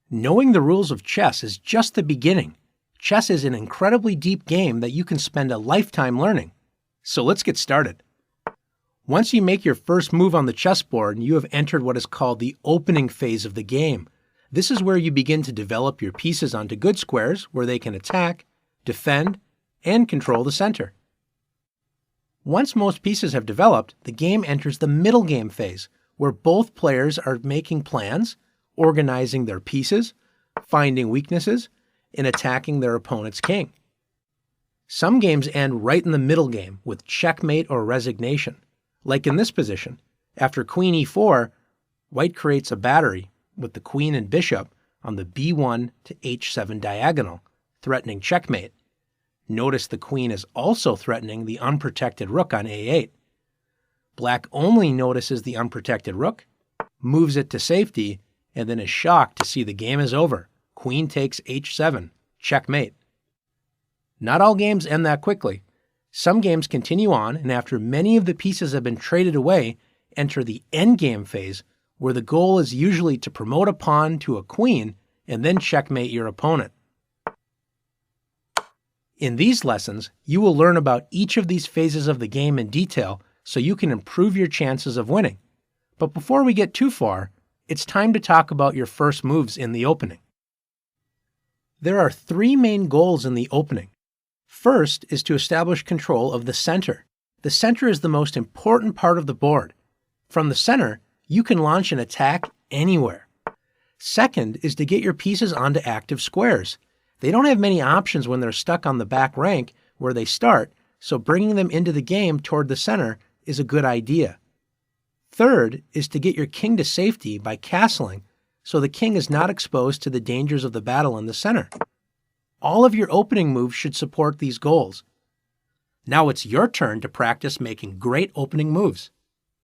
Knowing the rules of chess is just the beginning. Chess is an incredibly deep game that you can spend a lifetime learning. So let's get started. Once you make your first move on the chessboard, you have entered what is called the opening phase of the game. This is where you begin to develop your pieces onto good squares where they can attack, defend, and control the center. Once most pieces have developed, the game enters the middle game phase, where both players are making plans, organizing their pieces, finding weaknesses, and attacking their opponent's king. Some games end right in the middle game with checkmate or resignation. Like in this position, after queen e4, white creates a battery with the queen and bishop on the b1 to h7 diagonal, threatening checkmate. Notice the queen is also threatening the unprotected rook on a8. Black only notices the unprotected rook, moves it to safety, and then is shocked to see the game is over. Queen takes h7, checkmate. Not all games end that quickly. Some games continue on, and after many of the pieces have been traded away, enter the endgame phase, where the goal is usually to promote a pawn to a queen and then checkmate your opponent. In these lessons, you will learn about each of these phases of the game in detail so you can improve your chances of winning. But before we get too far, it's time to talk about your first moves in the opening. There are three main goals in the opening. First is to establish control of the center. The center is the most important part of the board. From the center, you can launch an attack anywhere. Second is to get your pieces onto active squares. They don't have many options when they're stuck on the back rank where they start, so bringing them into the game toward the center is a good idea. Third is to get your king to safety by castling, so the king is not exposed to the dangers of the battle in the center. All of your opening moves should support these goals. Now it's your turn to practice making great opening moves.